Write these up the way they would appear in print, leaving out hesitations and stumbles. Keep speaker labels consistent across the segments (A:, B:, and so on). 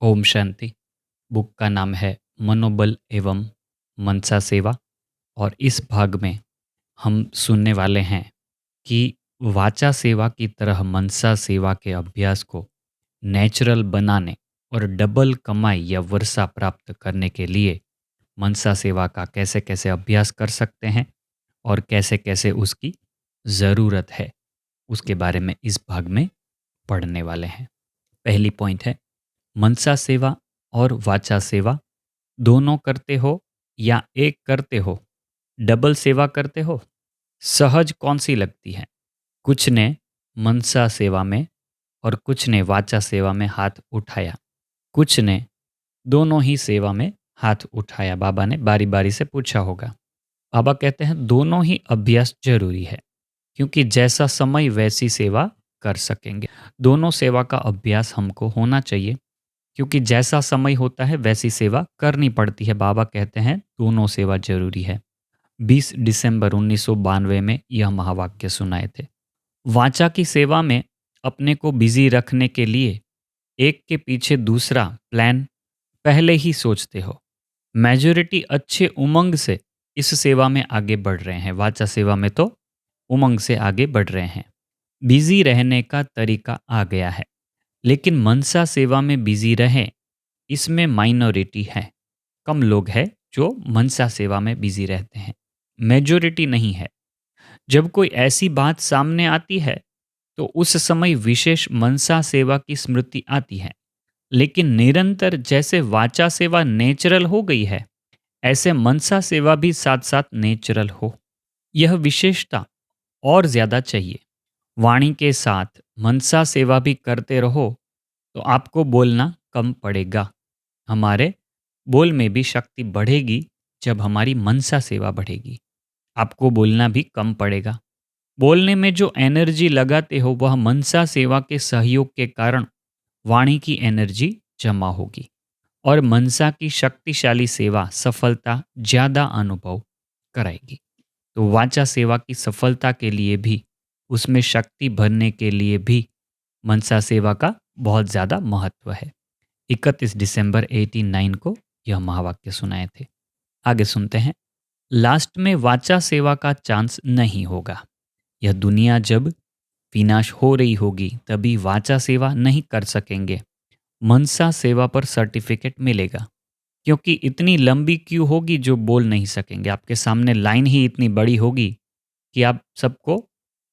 A: Om Shanti. Book का नाम है मनोबल एवं मनसा सेवा। और इस भाग में हम सुनने वाले हैं कि वाचा सेवा की तरह मनसा सेवा के अभ्यास को नेचुरल बनाने और डबल कमाई या वर्षा प्राप्त करने के लिए मनसा सेवा का कैसे कैसे अभ्यास कर सकते हैं और कैसे कैसे उसकी ज़रूरत है, उसके बारे में इस भाग में पढ़ने वाले हैं। पहली पॉइंट है, मनसा सेवा और वाचा सेवा दोनों करते हो या एक करते हो, डबल सेवा करते हो, सहज कौन सी लगती है? कुछ ने मनसा सेवा में और कुछ ने वाचा सेवा में हाथ उठाया। कुछ ने दोनों ही सेवा में हाथ उठाया। बाबा ने बारी बारी से पूछा होगा। बाबा कहते हैं दोनों ही अभ्यास जरूरी है, क्योंकि जैसा समय वैसी सेवा कर सकेंगे। दोनों सेवा का अभ्यास हमको होना चाहिए, क्योंकि जैसा समय होता है वैसी सेवा करनी पड़ती है। बाबा कहते हैं दोनों सेवा जरूरी है। 20 दिसंबर 1992 में यह महावाक्य सुनाए थे। वाचा की सेवा में अपने को बिजी रखने के लिए एक के पीछे दूसरा प्लान पहले ही सोचते हो। मेजॉरिटी अच्छे उमंग से इस सेवा में आगे बढ़ रहे हैं। वाचा सेवा में तो उमंग से आगे बढ़ रहे हैं। बिजी रहने का तरीका आ गया है, लेकिन मनसा सेवा में बिजी रहें, इसमें माइनॉरिटी है। कम लोग हैं जो मनसा सेवा में बिजी रहते हैं, मेजॉरिटी नहीं है। जब कोई ऐसी बात सामने आती है तो उस समय विशेष मनसा सेवा की स्मृति आती है, लेकिन निरंतर जैसे वाचा सेवा नेचुरल हो गई है, ऐसे मनसा सेवा भी साथ साथ नेचुरल हो। यह विशेषता और ज्यादा चाहिए। वाणी के साथ मनसा सेवा भी करते रहो तो आपको बोलना कम पड़ेगा। हमारे बोल में भी शक्ति बढ़ेगी जब हमारी मनसा सेवा बढ़ेगी। आपको बोलना भी कम पड़ेगा। बोलने में जो एनर्जी लगाते हो वह मनसा सेवा के सहयोग के कारण वाणी की एनर्जी जमा होगी और मनसा की शक्तिशाली सेवा सफलता ज्यादा अनुभव कराएगी। तो वाचा सेवा की सफलता के लिए भी, उसमें शक्ति भरने के लिए भी मनसा सेवा का बहुत ज़्यादा महत्व है। 31 दिसंबर 89 को यह महावाक्य सुनाए थे। आगे सुनते हैं। लास्ट में वाचा सेवा का चांस नहीं होगा। यह दुनिया जब विनाश हो रही होगी तभी वाचा सेवा नहीं कर सकेंगे। मनसा सेवा पर सर्टिफिकेट मिलेगा, क्योंकि इतनी लंबी क्यू होगी जो बोल नहीं सकेंगे। आपके सामने लाइन ही इतनी बड़ी होगी कि आप सबको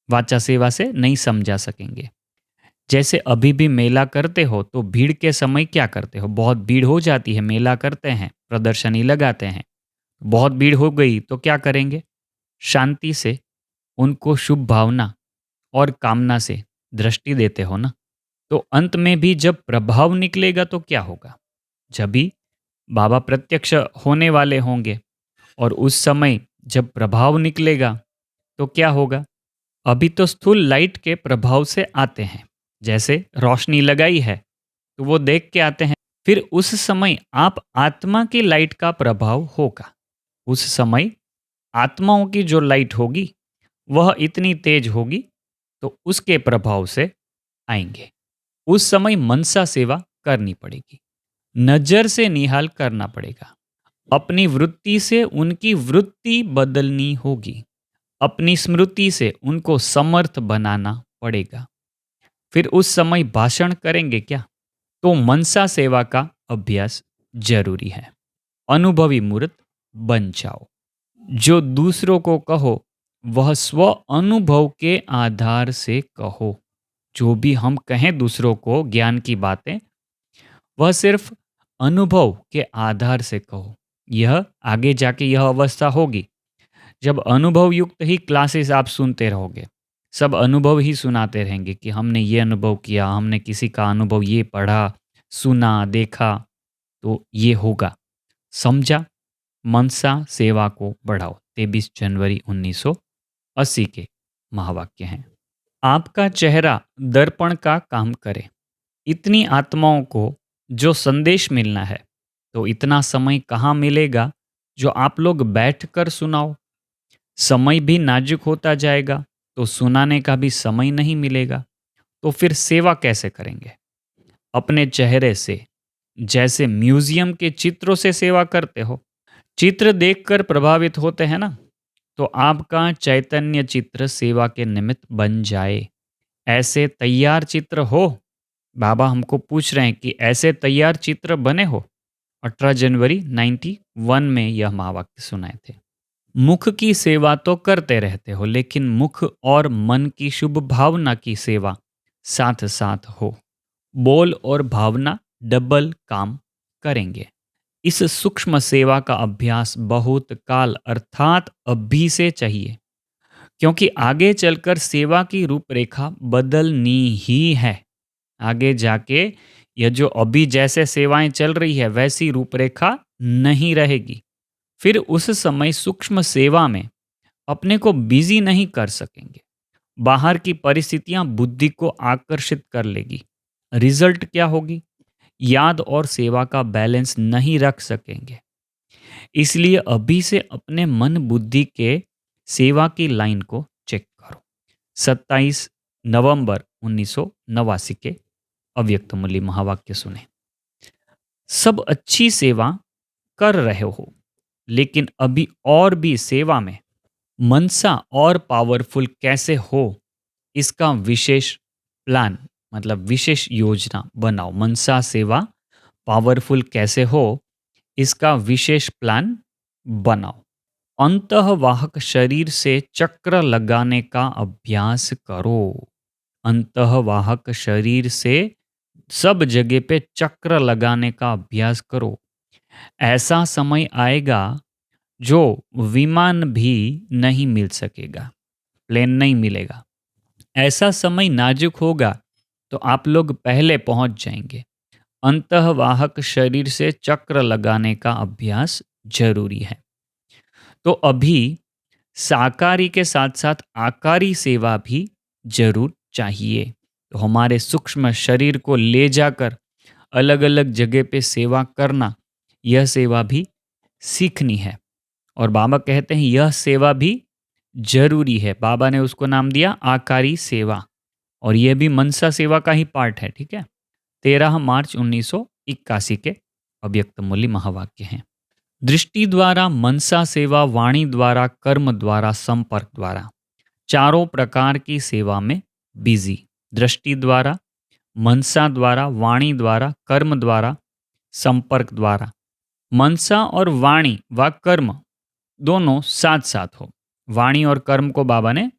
A: वाचा सेवा से नहीं समझा सकेंगे। जैसे अभी भी मेला करते हो तो भीड़ के समय क्या करते हो? बहुत भीड़ हो जाती है, मेला करते हैं, प्रदर्शनी लगाते हैं, बहुत भीड़ हो गई तो क्या करेंगे? शांति से उनको शुभ भावना और कामना से दृष्टि देते हो ना। तो अंत में भी जब प्रभाव निकलेगा तो क्या होगा? जब भी बाबा प्रत्यक्ष होने वाले होंगे और उस समय जब प्रभाव निकलेगा तो क्या होगा? अभी तो स्थूल लाइट के प्रभाव से आते हैं। जैसे रोशनी लगाई है तो वो देख के आते हैं। फिर उस समय आप आत्मा की लाइट का प्रभाव होगा। उस समय आत्माओं की जो लाइट होगी वह इतनी तेज होगी तो उसके प्रभाव से आएंगे। उस समय मनसा सेवा करनी पड़ेगी। नजर से निहाल करना पड़ेगा। अपनी वृत्ति से उनकी वृत्ति बदलनी होगी। अपनी स्मृति से उनको समर्थ बनाना पड़ेगा। फिर उस समय भाषण करेंगे क्या? तो मनसा सेवा का अभ्यास जरूरी है। अनुभवी मूर्त बन जाओ। जो दूसरों को कहो वह स्व अनुभव के आधार से कहो। जो भी हम कहें दूसरों को ज्ञान की बातें, वह सिर्फ अनुभव के आधार से कहो। यह आगे जाके यह अवस्था होगी जब अनुभव युक्त ही क्लासेस आप सुनते रहोगे। सब अनुभव ही सुनाते रहेंगे कि हमने ये अनुभव किया, हमने किसी का अनुभव ये पढ़ा, सुना, देखा। तो ये होगा। समझा? मनसा सेवा को बढ़ाओ। 23 जनवरी 1980 के महावाक्य हैं। आपका चेहरा दर्पण का काम करे। इतनी आत्माओं को जो संदेश मिलना है, तो इतना समय कहाँ मिलेगा जो आप लोग बैठकर सुनाओ। समय भी नाजुक होता जाएगा तो सुनाने का भी समय नहीं मिलेगा। तो फिर सेवा कैसे करेंगे? अपने चेहरे से जैसे म्यूजियम के चित्रों से सेवा करते हो, चित्र देखकर प्रभावित होते हैं ना, तो आपका चैतन्य चित्र सेवा के निमित्त बन जाए। ऐसे तैयार चित्र हो, बाबा हमको पूछ रहे हैं कि ऐसे तैयार चित्र बने हो। 18 जनवरी 91 में यह महावाक्य सुनाए थे। मुख की सेवा तो करते रहते हो, लेकिन मुख और मन की शुभ भावना की सेवा साथ साथ हो। बोल और भावना डबल काम करेंगे। इस सूक्ष्म सेवा का अभ्यास बहुत काल अर्थात अभी से चाहिए, क्योंकि आगे चलकर सेवा की रूपरेखा बदलनी ही है। आगे जाके यह जो अभी जैसे सेवाएं चल रही है वैसी रूपरेखा नहीं रहेगी। फिर उस समय सूक्ष्म सेवा में अपने को बिजी नहीं कर सकेंगे। बाहर की परिस्थितियां बुद्धि को आकर्षित कर लेगी। रिजल्ट क्या होगी? याद और सेवा का बैलेंस नहीं रख सकेंगे। इसलिए अभी से अपने मन बुद्धि के सेवा की लाइन को चेक करो। 27 नवंबर 1989 के अव्यक्त मूल्य महावाक्य सुने। सब अच्छी सेवा कर रहे हो, लेकिन अभी और भी सेवा में मनसा और पावरफुल कैसे हो, इसका विशेष प्लान मतलब विशेष योजना बनाओ। मनसा सेवा पावरफुल कैसे हो, इसका विशेष प्लान बनाओ। अंतःवाहक शरीर से चक्र लगाने का अभ्यास करो। अंतःवाहक शरीर से सब जगह पे चक्र लगाने का अभ्यास करो। ऐसा समय आएगा जो विमान भी नहीं मिल सकेगा, प्लेन नहीं मिलेगा। ऐसा समय नाजुक होगा तो आप लोग पहले पहुंच जाएंगे। अंतःवाहक शरीर से चक्र लगाने का अभ्यास जरूरी है। तो अभी साकारी के साथ साथ आकारी सेवा भी जरूर चाहिए। तो हमारे सूक्ष्म शरीर को ले जाकर अलग अलग जगह पे सेवा करना, यह सेवा भी सीखनी है। और बाबा कहते हैं यह सेवा भी जरूरी है। बाबा ने उसको नाम दिया आकारी सेवा, और यह भी मनसा सेवा का ही पार्ट है। ठीक है। 13 मार्च 1981 के अव्यक्त मूल्य महावाक्य हैं। दृष्टि द्वारा मनसा सेवा, वाणी द्वारा, कर्म द्वारा, संपर्क द्वारा, चारों प्रकार की सेवा में बिजी। दृष्टि द्वारा, मनसा द्वारा, वाणी द्वारा, कर्म द्वारा, संपर्क द्वारा। मनसा और वाणी व कर्म दोनों साथ साथ हो। वाणी और कर्म को बाबा ने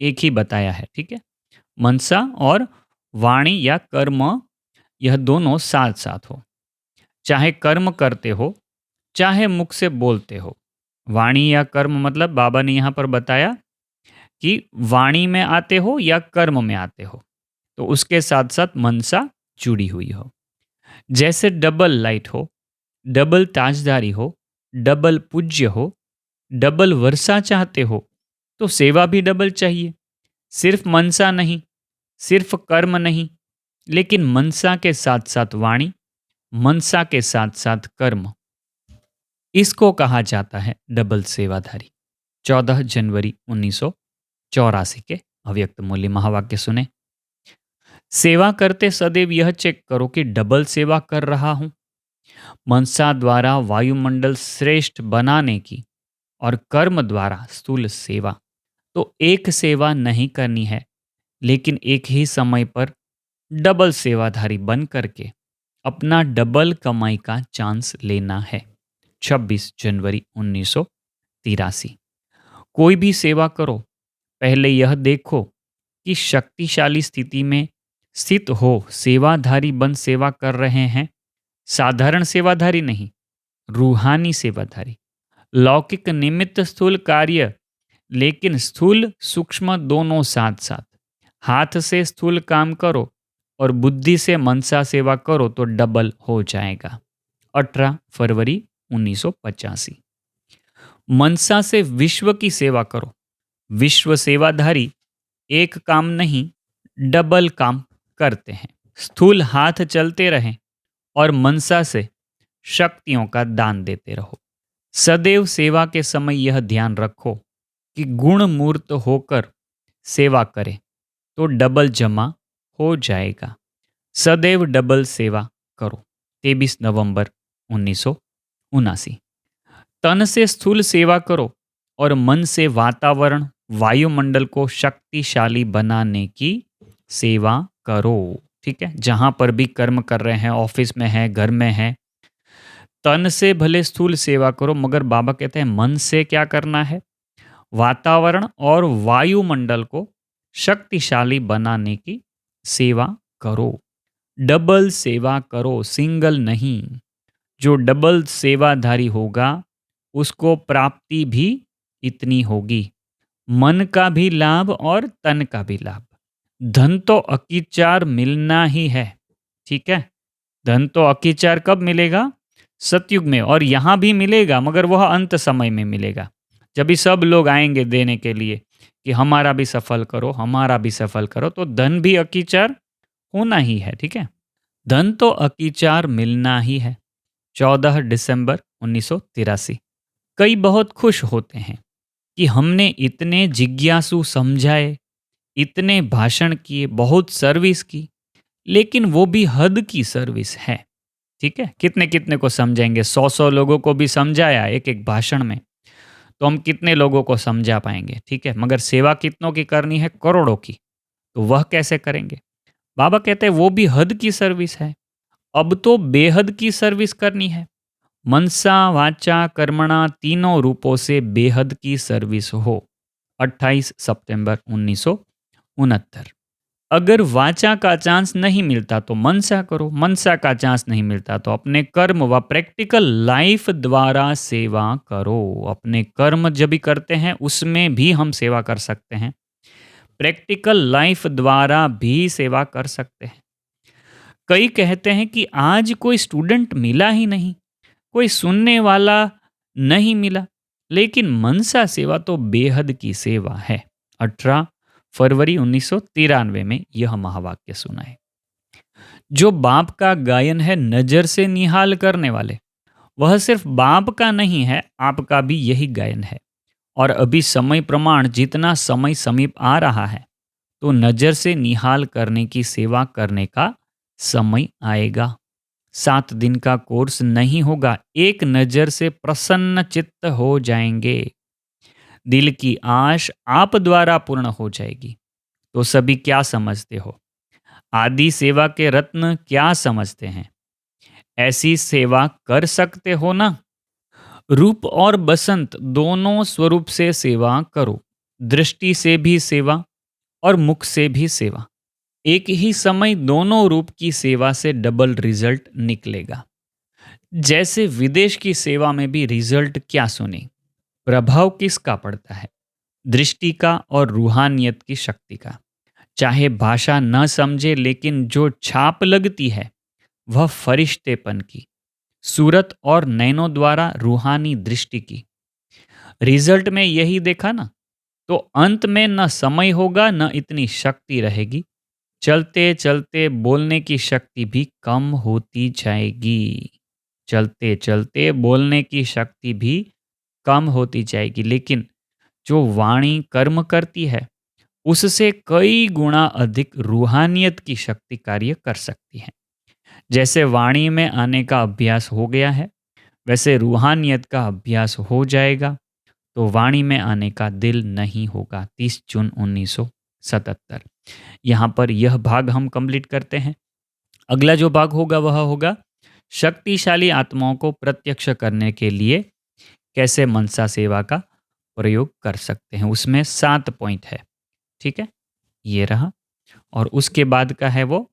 A: एक ही बताया है। ठीक है। मनसा और वाणी या कर्म यह दोनों साथ साथ हो। चाहे कर्म करते हो, चाहे मुख से बोलते हो। वाणी या कर्म मतलब बाबा ने यहाँ पर बताया कि वाणी में आते हो या कर्म में आते हो, तो उसके साथ साथ मनसा जुड़ी हुई हो। जैसे डबल लाइट हो, डबल ताजदारी हो, डबल पूज्य हो, डबल वर्षा चाहते हो, तो सेवा भी डबल चाहिए। सिर्फ मनसा नहीं, सिर्फ कर्म नहीं, लेकिन मनसा के साथ साथ वाणी, मनसा के साथ साथ कर्म। इसको कहा जाता है डबल सेवाधारी। 14 जनवरी 1984 के अव्यक्त मूल्य महावाक्य सुने। सेवा करते सदैव यह चेक करो कि डबल सेवा कर रहा हूं। मनसा द्वारा वायुमंडल श्रेष्ठ बनाने की और कर्म द्वारा स्थूल सेवा। तो एक सेवा नहीं करनी है, लेकिन एक ही समय पर डबल सेवाधारी बन करके अपना डबल कमाई का चांस लेना है। 26 जनवरी 1983। कोई भी सेवा करो, पहले यह देखो कि शक्तिशाली स्थिति में स्थित हो सेवाधारी बन सेवा कर रहे हैं। साधारण सेवाधारी नहीं, रूहानी सेवाधारी। लौकिक निमित्त स्थूल कार्य, लेकिन स्थूल सूक्ष्म दोनों साथ साथ। हाथ से स्थूल काम करो और बुद्धि से मनसा सेवा करो तो डबल हो जाएगा। 18 फरवरी 1985। मनसा से विश्व की सेवा करो। विश्व सेवाधारी एक काम नहीं, डबल काम करते हैं। स्थूल हाथ चलते रहें और मनसा से शक्तियों का दान देते रहो। सदैव सेवा के समय यह ध्यान रखो कि गुण मूर्त होकर सेवा करें तो डबल जमा हो जाएगा। सदैव डबल सेवा करो। 23 नवंबर 1979। तन से स्थूल सेवा करो और मन से वातावरण वायुमंडल को शक्तिशाली बनाने की सेवा करो। ठीक है, जहां पर भी कर्म कर रहे हैं, ऑफिस में है, घर में है, तन से भले स्थूल सेवा करो, मगर बाबा कहते हैं मन से क्या करना है? वातावरण और वायुमंडल को शक्तिशाली बनाने की सेवा करो। डबल सेवा करो, सिंगल नहीं। जो डबल सेवाधारी होगा उसको प्राप्ति भी इतनी होगी, मन का भी लाभ और तन का भी लाभ। धन तो अकीचार मिलना ही है। ठीक है, धन तो अकीचार कब मिलेगा? सतयुग में, और यहां भी मिलेगा, मगर वह अंत समय में मिलेगा, जब भी सब लोग आएंगे देने के लिए कि हमारा भी सफल करो, हमारा भी सफल करो, तो धन भी अकीचार होना ही है। ठीक है, धन तो अकीचार मिलना ही है। 14 दिसंबर 1983। कई बहुत खुश होते हैं कि हमने इतने जिज्ञासु समझाए, इतने भाषण किए, बहुत सर्विस की, लेकिन वो भी हद की सर्विस है। ठीक है, कितने कितने को समझाएंगे? 100 लोगों को भी समझाया एक एक भाषण में, तो हम कितने लोगों को समझा पाएंगे? ठीक है, मगर सेवा कितनों की करनी है? करोड़ों की। तो वह कैसे करेंगे? बाबा कहते हैं वो भी हद की सर्विस है, अब तो बेहद की सर्विस करनी है। मनसा वाचा कर्मणा तीनों रूपों से बेहद की सर्विस हो। 28 सितंबर 1969। अगर वाचा का चांस नहीं मिलता तो मनसा करो, मनसा का चांस नहीं मिलता तो अपने कर्म व प्रैक्टिकल लाइफ द्वारा सेवा करो। अपने कर्म जब भी करते हैं उसमें भी हम सेवा कर सकते हैं, प्रैक्टिकल लाइफ द्वारा भी सेवा कर सकते हैं। कई कहते हैं कि आज कोई स्टूडेंट मिला ही नहीं, कोई सुनने वाला नहीं मिला, लेकिन मनसा सेवा तो बेहद की सेवा है। 18 फरवरी 1993 में यह महावाक्य सुना है। जो बाप का गायन है नजर से निहाल करने वाले, वह सिर्फ बाप का नहीं है, आपका भी यही गायन है। और अभी समय प्रमाण जितना समय समीप आ रहा है, तो नजर से निहाल करने की सेवा करने का समय आएगा। 7 दिन का कोर्स नहीं होगा, एक नजर से प्रसन्न चित्त हो जाएंगे, दिल की आश आप द्वारा पूर्ण हो जाएगी। तो सभी क्या समझते हो? आदि सेवा के रत्न क्या समझते हैं? ऐसी सेवा कर सकते हो ना? रूप और बसंत दोनों स्वरूप से सेवा करो, दृष्टि से भी सेवा और मुख से भी सेवा। एक ही समय दोनों रूप की सेवा से डबल रिजल्ट निकलेगा। जैसे विदेश की सेवा में भी रिजल्ट क्या सुने, प्रभाव किसका पड़ता है? दृष्टि का और रूहानियत की शक्ति का। चाहे भाषा न समझे, लेकिन जो छाप लगती है वह फरिश्तेपन की, सूरत और नैनों द्वारा रूहानी दृष्टि की। रिजल्ट में यही देखा ना, तो अंत में न समय होगा न इतनी शक्ति रहेगी। चलते चलते बोलने की शक्ति भी कम होती जाएगी। चलते चलते बोलने की शक्ति भी कम होती जाएगी, लेकिन जो वाणी कर्म करती है उससे कई गुना अधिक रूहानियत की शक्ति कार्य कर सकती है। जैसे वाणी में आने का अभ्यास हो गया है, वैसे रूहानियत का अभ्यास हो जाएगा तो वाणी में आने का दिल नहीं होगा। 30 जून 1977। यहाँ पर यह भाग हम कंप्लीट करते हैं। अगला जो भाग होगा वह होगा शक्तिशाली आत्माओं को प्रत्यक्ष करने के लिए कैसे मनसा सेवा का प्रयोग कर सकते हैं। उसमें 7 पॉइंट है। ठीक है, ये रहा। और उसके बाद का है वो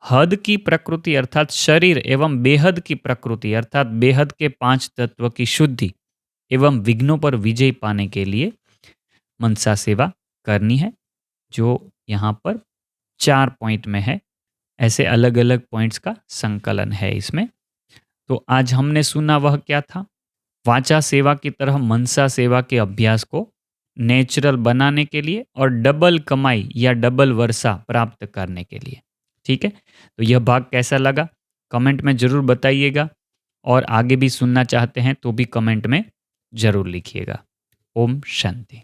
A: हद की प्रकृति अर्थात शरीर एवं बेहद की प्रकृति अर्थात बेहद के 5 तत्व की शुद्धि एवं विघ्नों पर विजय पाने के लिए मनसा सेवा करनी है, जो यहाँ पर 4 पॉइंट में है। ऐसे अलग अलग पॉइंट्स का संकलन है इसमें। तो आज हमने सुना वह क्या था? वाचा सेवा की तरह मनसा सेवा के अभ्यास को नेचुरल बनाने के लिए और डबल कमाई या डबल वर्षा प्राप्त करने के लिए। ठीक है, तो यह भाग कैसा लगा कमेंट में ज़रूर बताइएगा, और आगे भी सुनना चाहते हैं तो भी कमेंट में ज़रूर लिखिएगा। ओम शांति।